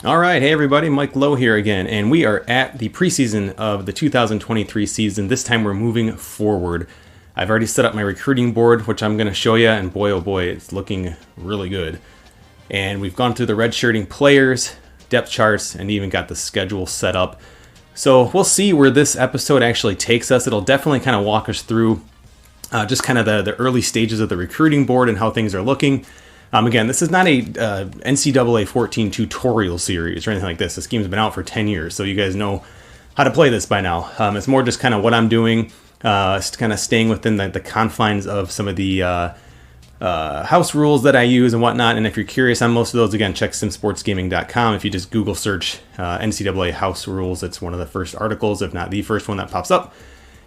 All right, hey everybody, Mike Lowe here again, and we are at the preseason of the 2023 season. This time we're moving forward. I've already set up my recruiting board, which I'm going to show you, and boy oh boy, it's looking really good. And we've gone through the redshirting players, depth charts, and even got the schedule set up. So we'll see where this episode actually takes us. It'll definitely kind of walk us through just kind of the early stages of the recruiting board and how things are looking. Again, this is not a NCAA 14 tutorial series or anything like this. This game's been out for 10 years, so you guys know how to play this by now. It's more just kind of what I'm doing, kind of staying within the confines of some of the house rules that I use and whatnot. And if you're curious on most of those, again, check simsportsgaming.com. If you just Google search NCAA house rules, it's one of the first articles, if not the first one that pops up.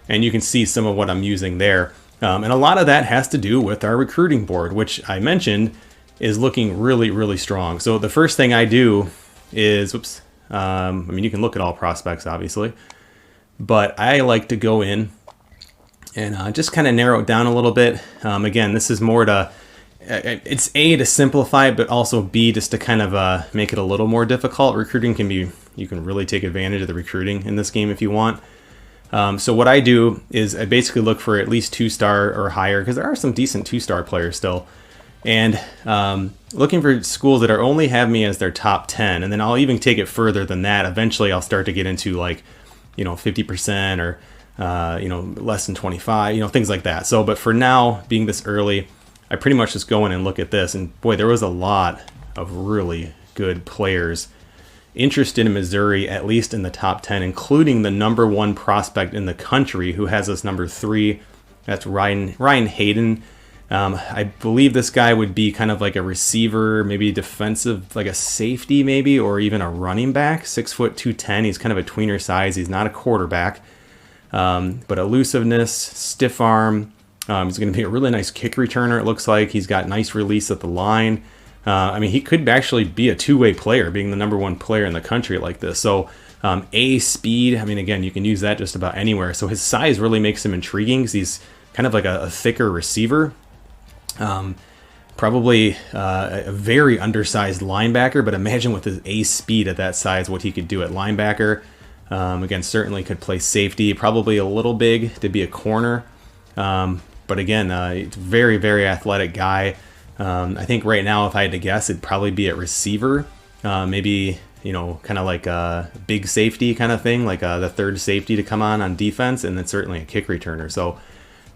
And you can see some of what I'm using there. And a lot of that has to do with our recruiting board, which I mentioned is looking really, really strong. So the first thing I do is, I mean, you can look at all prospects, obviously, but I like to go in and just kind of narrow it down a little bit. Again, this is more to, it's A, to simplify it, but also B, just to kind of make it a little more difficult. Recruiting can be, you can really take advantage of the recruiting in this game if you want. So what I do is I basically look for at least 2-star or higher, because there are some decent 2-star players still. And looking for schools that are only have me as their top 10, and then I'll even take it further than that. Eventually, I'll start to get into 50% or less than 25, things like that. So, but for now, being this early, I pretty much just go in and look at this. And boy, there was a lot of really good players interested in Missouri, at least in the top 10, including the number 1 prospect in the country who has us number 3. That's Ryan Hayden. I believe this guy would be kind of like a receiver, maybe defensive, like a safety maybe, or even a running back. 6 foot 210. He's kind of a tweener size. He's not a quarterback, but elusiveness, stiff arm. He's going to be a really nice kick returner. It looks like he's got nice release at the line. I mean, he could actually be a two-way player, being the number 1 player in the country like this. So speed. I mean, again, you can use that just about anywhere. So his size really makes him intriguing because he's kind of like a thicker receiver. Probably a very undersized linebacker, but imagine with his speed at that size, what he could do at linebacker. Again, certainly could play safety, probably a little big to be a corner. But again, it's a very, very athletic guy. I think right now, if I had to guess, it'd probably be at receiver. Maybe, kind of like a big safety kind of thing, like the third safety to come on defense, and then certainly a kick returner. So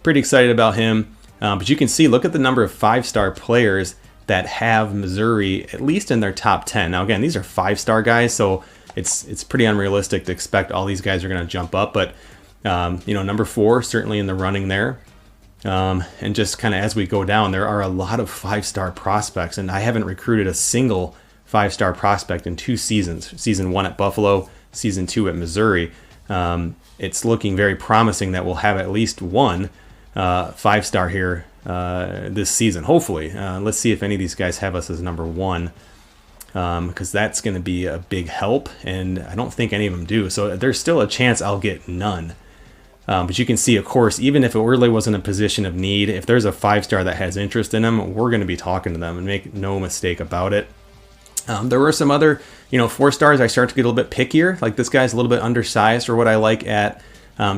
pretty excited about him. But you can see, look at the number of 5-star players that have Missouri, at least in their top 10. Now, again, these are 5-star guys, so it's pretty unrealistic to expect all these guys are going to jump up. But, number 4, certainly in the running there. And just kind of as we go down, there are a lot of 5-star prospects, and I haven't recruited a single 5-star prospect in 2 seasons. Season 1 at Buffalo, Season 2 at Missouri. It's looking very promising that we'll have at least one 5-star here this season, hopefully. Let's see if any of these guys have us as number 1, because that's going to be a big help, and I don't think any of them do. So there's still a chance I'll get none. But you can see, of course, even if it really wasn't a position of need, if there's a 5-star that has interest in them, we're going to be talking to them, and make no mistake about it. There were some other, 4-stars. I start to get a little bit pickier. Like this guy's a little bit undersized for what I like at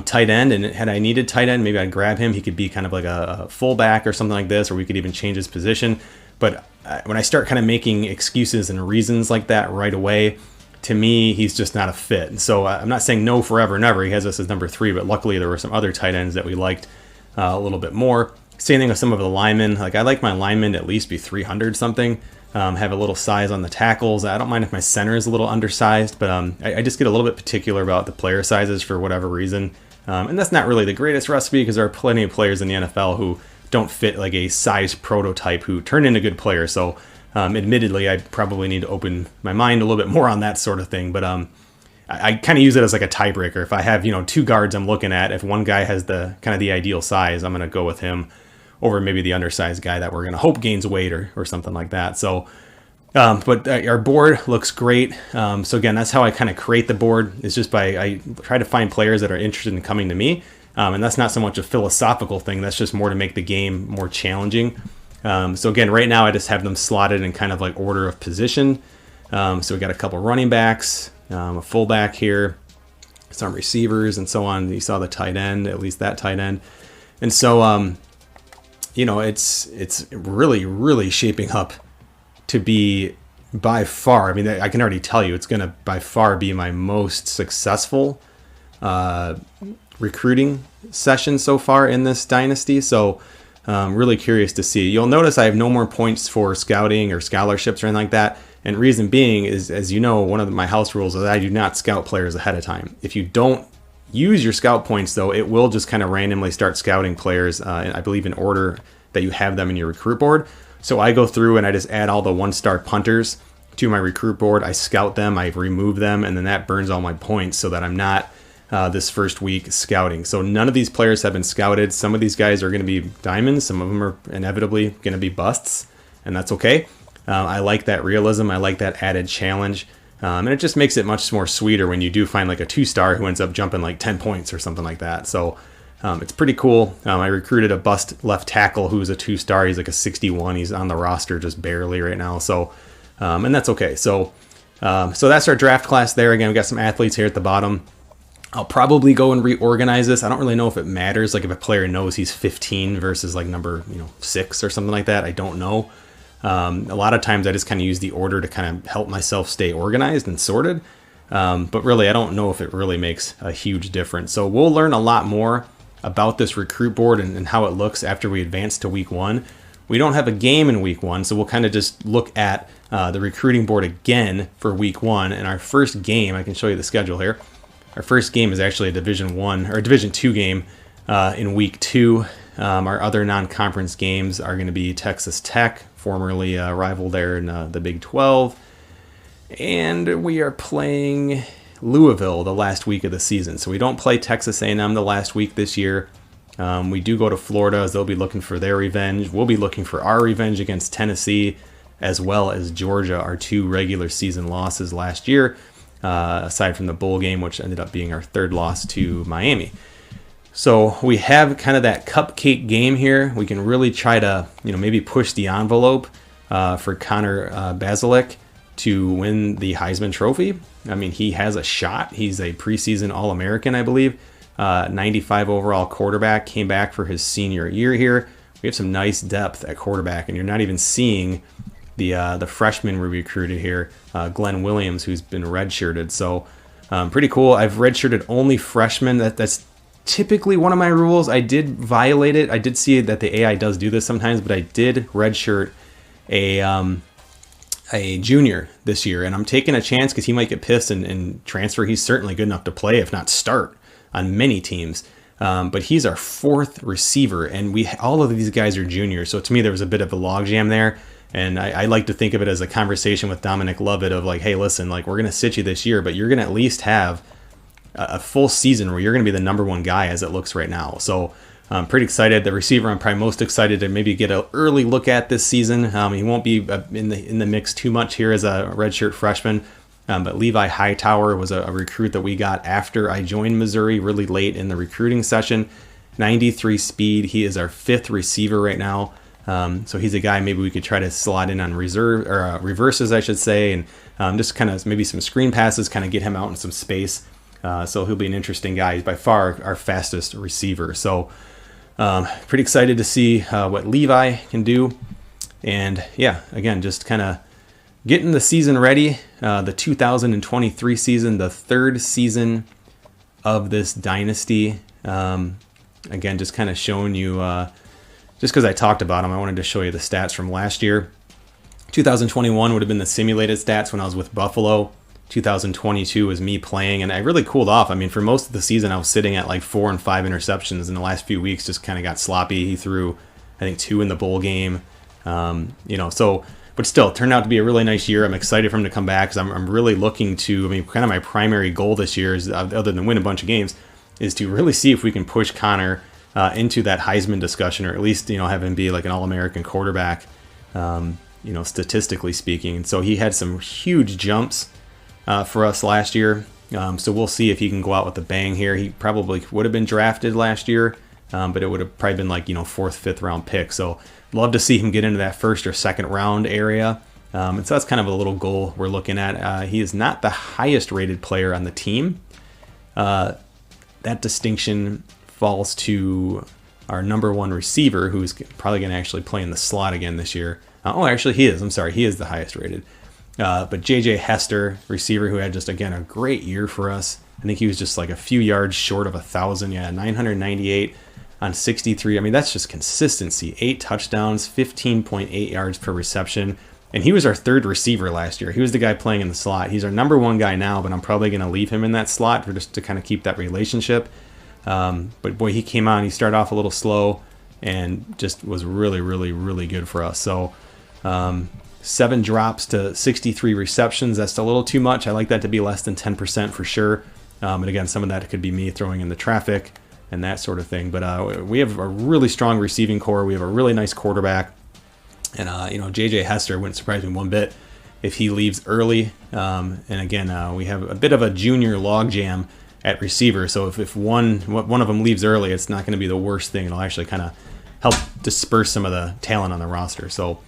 tight end, and had I needed tight end, maybe I'd grab him. He could be kind of like a fullback or something like this, or we could even change his position. But when I start kind of making excuses and reasons like that right away, to me, he's just not a fit. And so I'm not saying no forever and ever. He has us as number 3, but luckily there were some other tight ends that we liked a little bit more. Same thing with some of the linemen. Like I like my linemen to at least be 300 something. Have a little size on the tackles. I don't mind if my center is a little undersized, but I just get a little bit particular about the player sizes for whatever reason. And that's not really the greatest recipe, because there are plenty of players in the NFL who don't fit like a size prototype who turn into good players. So admittedly, I probably need to open my mind a little bit more on that sort of thing. But I kind of use it as like a tiebreaker. If I have 2 guards I'm looking at, if one guy has the kind of the ideal size, I'm going to go with him over maybe the undersized guy that we're going to hope gains weight or something like that. So, but our board looks great. So again, that's how I kind of create the board. It's just I try to find players that are interested in coming to me. And that's not so much a philosophical thing. That's just more to make the game more challenging. So again, right now I just have them slotted in kind of like order of position. So we got a couple running backs, a fullback here, some receivers, and so on. You saw the tight end, at least that tight end. And so, it's really shaping up to be by far, I mean, I can already tell you it's going to by far be my most successful recruiting session so far in this dynasty. So really curious to see. You'll notice I have no more points for scouting or scholarships or anything like that. And reason being is, as you know, one of my house rules is I do not scout players ahead of time. If you don't use your scout points, though, it will just kind of randomly start scouting players, I believe in order that you have them in your recruit board. So I go through and I just add all the 1-star punters to my recruit board. I scout them, I remove them, and then that burns all my points so that I'm not this first week scouting. So none of these players have been scouted. Some of these guys are going to be diamonds. Some of them are inevitably going to be busts, and that's okay. I like that realism. I like that added challenge. And it just makes it much more sweeter when you do find like a 2-star who ends up jumping like 10 points or something like that. So it's pretty cool. I recruited a bust left tackle who's a 2-star. He's like a 61. He's on the roster just barely right now. So, and that's okay. So that's our draft class there. Again, we got some athletes here at the bottom. I'll probably go and reorganize this. I don't really know if it matters. Like if a player knows he's 15 versus like number 6 or something like that. I don't know. A lot of times I just kind of use the order to kind of help myself stay organized and sorted. But really, I don't know if it really makes a huge difference. So we'll learn a lot more about this recruit board and how it looks after we advance to week 1. We don't have a game in week 1, so we'll kind of just look at the recruiting board again for week 1. And our first game, I can show you the schedule here. Our first game is actually a Division 1 or Division 2 game in week 2. Our other non-conference games are going to be Texas Tech, formerly a rival there in the Big 12. And we are playing Louisville the last week of the season. So we don't play Texas A&M the last week this year. We do go to Florida as they'll be looking for their revenge. We'll be looking for our revenge against Tennessee as well as Georgia, our 2 regular season losses last year, aside from the bowl game, which ended up being our 3rd loss to Miami. So we have kind of that cupcake game here. We can really try to, maybe push the envelope for Connor Bazelak to win the Heisman Trophy. I mean, he has a shot. He's a preseason All-American, I believe. 95 overall quarterback, came back for his senior year here. We have some nice depth at quarterback, and you're not even seeing the freshman we recruited here, Glenn Williams, who's been redshirted. So pretty cool. I've redshirted only freshmen. That's typically one of my rules. I did violate it. I did see that the AI does do this sometimes, but I did redshirt a junior this year, and I'm taking a chance because he might get pissed and transfer. He's certainly good enough to play, if not start, on many teams. But he's our 4th receiver, and all of these guys are juniors. So to me, there was a bit of a logjam there. And I like to think of it as a conversation with Dominic Lovett of like, hey, listen, like we're going to sit you this year, but you're going to at least have a full season where you're going to be the number 1 guy as it looks right now. So I'm pretty excited. The receiver I'm probably most excited to maybe get an early look at this season. He won't be in the mix too much here as a redshirt freshman. But Levi Hightower was a recruit that we got after I joined Missouri really late in the recruiting session. 93 speed. He is our 5th receiver right now. So he's a guy maybe we could try to slot in on reverses, I should say, and just kind of maybe some screen passes, kind of get him out in some space. So he'll be an interesting guy. He's by far our fastest receiver. So pretty excited to see what Levi can do. And yeah, again, just kind of getting the season ready. The 2023 season, the 3rd season of this dynasty. Again, just kind of showing you, just because I talked about them, I wanted to show you the stats from last year. 2021 would have been the simulated stats when I was with Buffalo. 2022 was me playing, and I really cooled off. I mean, for most of the season, I was sitting at like 4 and 5 interceptions. In the last few weeks, just kind of got sloppy. He threw, I think, 2 in the bowl game. But still, it turned out to be a really nice year. I'm excited for him to come back because I'm really looking to, kind of my primary goal this year is, other than win a bunch of games, is to really see if we can push Connor into that Heisman discussion, or at least, have him be like an All-American quarterback, statistically speaking. And so he had some huge jumps for us last year. So we'll see if he can go out with a bang here. He probably would have been drafted last year, but it would have probably been like, 4th, 5th round pick. So love to see him get into that 1st or 2nd round area. And so that's kind of a little goal we're looking at. He is not the highest rated player on the team. That distinction falls to our number one receiver, who's probably going to actually play in the slot again this year. Actually, he is. I'm sorry. He is the highest rated. But J.J. Hester, receiver, who had just, again, a great year for us. I think he was just like a few yards short of 1,000. 998 on 63. I mean, that's just consistency. 8 touchdowns, 15.8 yards per reception. And he was our third receiver last year. He was the guy playing in the slot. He's our number one guy now, but I'm probably going to leave him in that slot for just to kind of keep that relationship. But boy, he came on. He started off a little slow and just was really, really, really good for us. So 7 drops to 63 receptions. That's a little too much. I like that to be less than 10% for sure. And again, some of that could be me throwing in the traffic and that sort of thing. But we have a really strong receiving core. We have a really nice quarterback. And, J.J. Hester wouldn't surprise me one bit if he leaves early. And again, we have a bit of a junior logjam at receiver. So if one of them leaves early, it's not going to be the worst thing. It'll actually kind of help disperse some of the talent on the roster. So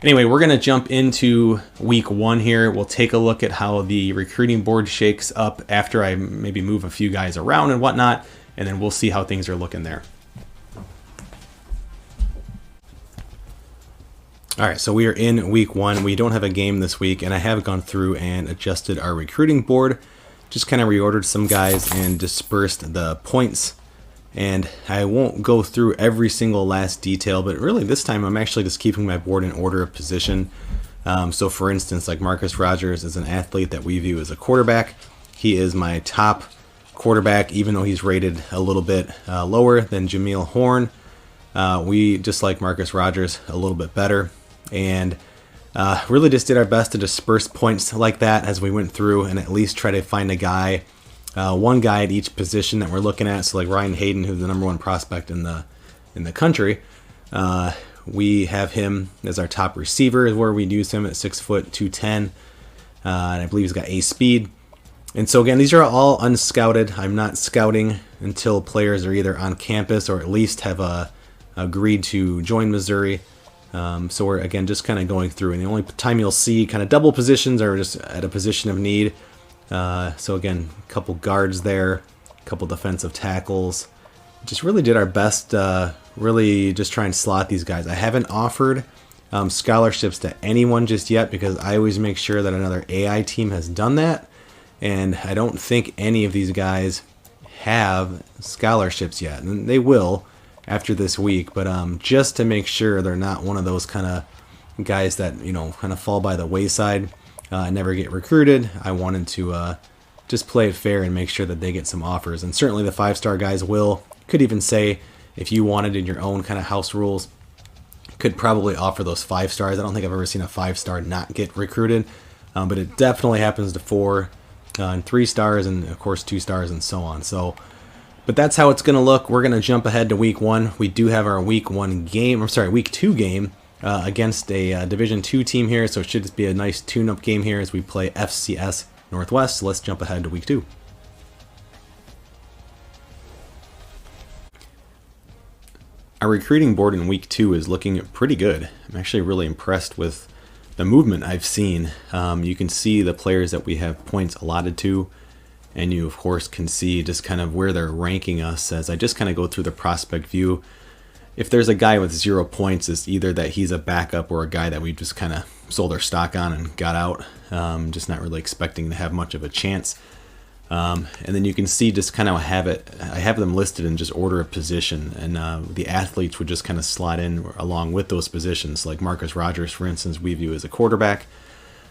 anyway, we're going to jump into week 1 here. We'll take a look at how the recruiting board shakes up after I maybe move a few guys around and whatnot. And then we'll see how things are looking there. All right, so we are in week 1. We don't have a game this week, and I have gone through and adjusted our recruiting board. Just kind of reordered some guys and dispersed the points. And I won't go through every single last detail, but really this time I'm actually just keeping my board in order of position. So for instance, like Marcus Rogers is an athlete that we view as a quarterback. He is my top quarterback, even though he's rated a little bit lower than Jameel Horn. We just like Marcus Rogers a little bit better. And really just did our best to disperse points like that as we went through and at least try to find a guy, one guy at each position that we're looking at. So like Ryan Hayden, who's the number 1 prospect in the country, we have him as our top receiver, is where we use him at 6 foot 210, and I believe he's got A speed. And so again, these are all unscouted. I'm not scouting until players are either on campus or at least have agreed to join Missouri. So we're, again, just kind of going through. And the only time you'll see kind of double positions are just at a position of need. So again, a couple guards there, a couple defensive tackles. Just really did our best, really just try and slot these guys. I haven't offered scholarships to anyone just yet because I always make sure that another AI team has done that. And I don't think any of these guys have scholarships yet. And they will after this week. But just to make sure they're not one of those kind of guys that, kind of fall by the wayside and never get recruited, I wanted to just play it fair and make sure that they get some offers. And certainly the 5-star guys will. Could even say, if you wanted in your own kind of house rules, could probably offer those 5 stars. I don't think I've ever seen a 5-star not get recruited. But it definitely happens to 4 and 3 stars, and of course 2 stars, and so on. But that's how it's going to look. We're going to jump ahead to week 1. We do have our week 2 game against a Division II team here, so it should just be a nice tune-up game here as we play FCS Northwest. So let's jump ahead to week 2. Our recruiting board in week 2 is looking pretty good. I'm actually really impressed with the movement I've seen. You can see the players that we have points allotted to, and you of course can see just kind of where they're ranking us as I just kind of go through the prospect view. If there's a guy with 0 points, it's either that he's a backup or a guy that we just kind of sold our stock on and got out, just not really expecting to have much of a chance. And then you can see just kind of I have them listed in just order of position, and the athletes would just kind of slot in along with those positions. Like Marcus Rogers, for instance, we view as a quarterback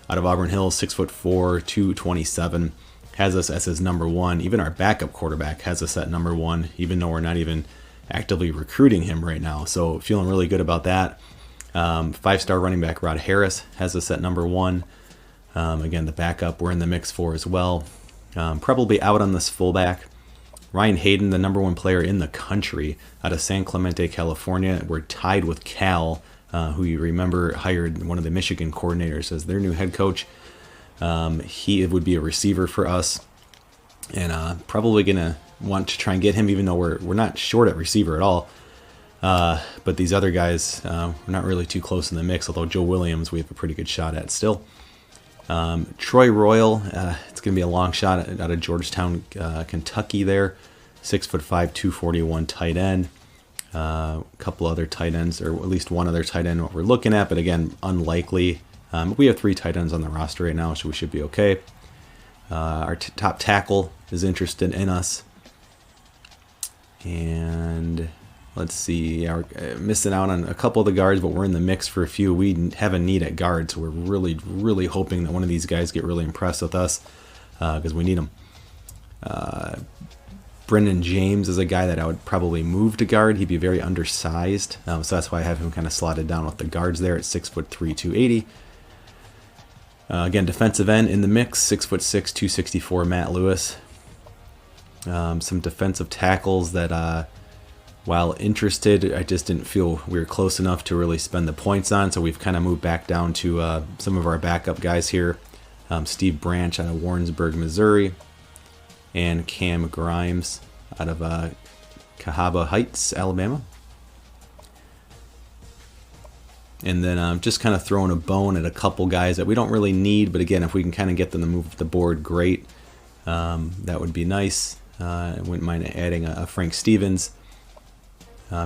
out of Auburn Hills, 6'4", 227, has us as his number 1. Even our backup quarterback has us at number 1, even though we're not even actively recruiting him right now. So feeling really good about that. 5-star running back Rod Harris has us at number 1. Again, the backup we're in the mix for as well. Probably out on this fullback. Ryan Hayden, the number 1 player in the country out of San Clemente, California. We're tied with Cal, who you remember hired one of the Michigan coordinators as their new head coach. He would be a receiver for us, and probably going to want to try and get him, even though we're not short at receiver at all. But these other guys, we're not really too close in the mix, although Joe Williams we have a pretty good shot at still. Troy Royal, it's going to be a long shot out of Georgetown, Kentucky there. 6'5", 241 tight end. A couple other tight ends, or at least one other tight end what we're looking at, but again, unlikely. We have 3 tight ends on the roster right now, so we should be okay. Our top tackle is interested in us. And let's see, yeah, we're missing out on a couple of the guards, but we're in the mix for a few. We have a need at guard, so we're really, really hoping that one of these guys get really impressed with us because we need them. Brendan James is a guy that I would probably move to guard. He'd be very undersized, so that's why I have him kind of slotted down with the guards there at 6'3", 280. Again, defensive end in the mix, 6'6", 264, Matt Lewis. Some defensive tackles that, while interested, I just didn't feel we were close enough to really spend the points on, so we've kind of moved back down to some of our backup guys here. Steve Branch out of Warrensburg, Missouri, and Cam Grimes out of Cahaba Heights, Alabama. And then just kind of throwing a bone at a couple guys that we don't really need, but again, if we can kind of get them to move the board, great. That would be nice. I wouldn't mind adding a Frank Stevens.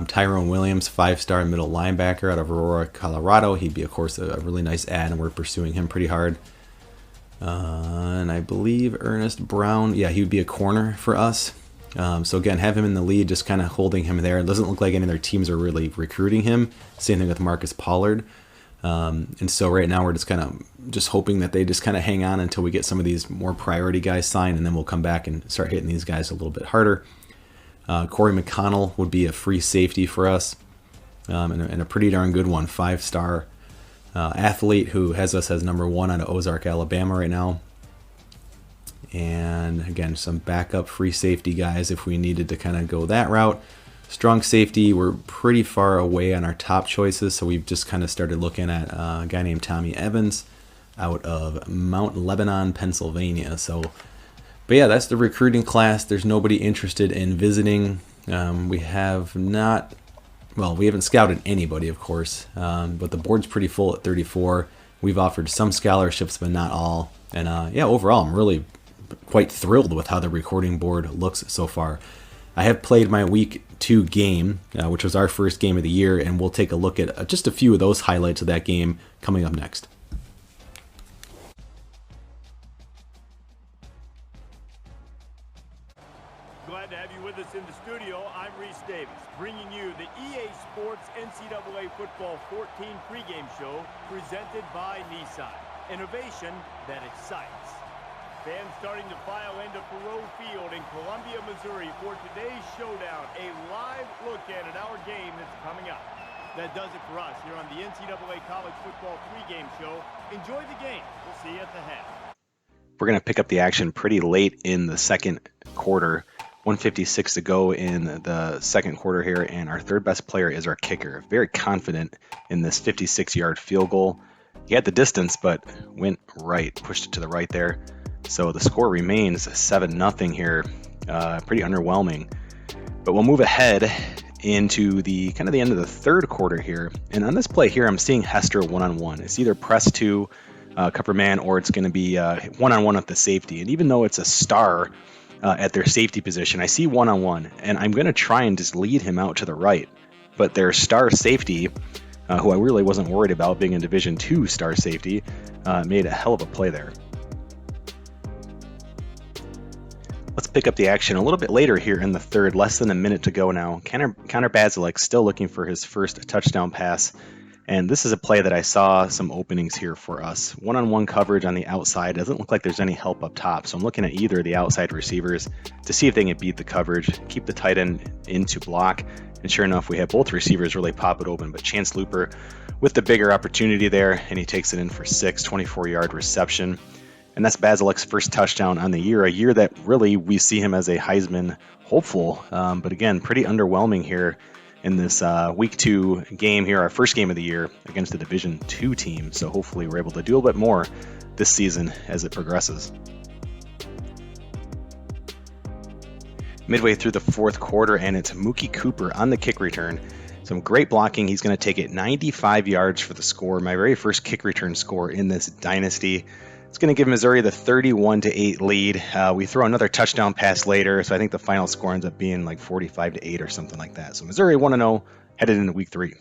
Tyrone Williams, 5-star middle linebacker out of Aurora, Colorado. He'd be, of course, a really nice ad, and we're pursuing him pretty hard. And I believe Ernest Brown, yeah, he would be a corner for us. So again, have him in the lead, just kind of holding him there. It doesn't look like any of their teams are really recruiting him. Same thing with Marcus Pollard. And so right now we're just kind of just hoping that they just kind of hang on until we get some of these more priority guys signed, and then we'll come back and start hitting these guys a little bit harder. Corey McConnell would be a free safety for us, and a pretty darn good one, 5-star athlete who has us as number 1 out of Ozark, Alabama right now. And again, some backup free safety guys if we needed to kind of go that route. Strong safety, we're pretty far away on our top choices, so we've just kind of started looking at a guy named Tommy Evans out of Mount Lebanon, Pennsylvania. But yeah, that's the recruiting class. There's nobody interested in visiting. We haven't scouted anybody, of course, but the board's pretty full at 34. We've offered some scholarships, but not all. And overall, I'm really quite thrilled with how the recruiting board looks so far. I have played my week 2 game, which was our first game of the year, and we'll take a look at just a few of those highlights of that game coming up next. Glad to have you with us in the studio. I'm Reese Davis, bringing you the EA Sports NCAA Football 14 pregame show presented by Nissan. Innovation that excites. Fans starting to file into Faroe Field in Columbia, Missouri for today's showdown. A live look at our game that's coming up. That does it for us here on the NCAA College Football pregame show. Enjoy the game. We'll see you at the half. We're going to pick up the action pretty late in the second quarter. 1:56 to go in the second quarter here, and our third best player is our kicker. Very confident in this 56-yard field goal. He had the distance, but went right, pushed it to the right there. So the score remains 7-0 here. Pretty underwhelming. But we'll move ahead into the kind of the end of the third quarter here. And on this play here, I'm seeing Hester one-on-one. It's either press to cover man, or it's going to be one-on-one with the safety. And even though it's a star at their safety position, I see one-on-one, and I'm going to try and just lead him out to the right. But their star safety, who I really wasn't worried about being a Division II star safety, made a hell of a play there. Let's pick up the action a little bit later here in the third, less than a minute to go now. Connor Bazelak still looking for his first touchdown pass. And this is a play that I saw some openings here for us. One-on-one coverage on the outside. Doesn't look like there's any help up top. So I'm looking at either of the outside receivers to see if they can beat the coverage, keep the tight end into block. And sure enough, we have both receivers really pop it open. But Chance Looper with the bigger opportunity there, and he takes it in for 24-yard reception. And that's Bazelak's first touchdown on the year, a year that really we see him as a Heisman hopeful. But again, pretty underwhelming here in this week 2 game here, our first game of the year against the Division II team. So hopefully we're able to do a little bit more this season as it progresses. Midway through the fourth quarter, and it's Mookie Cooper on the kick return. Some great blocking. He's going to take it 95 yards for the score. My very first kick return score in this dynasty. It's going to give Missouri the 31-8 lead. We throw another touchdown pass later, so I think the final score ends up being like 45-8 or something like that. So Missouri 1-0 headed into week 3.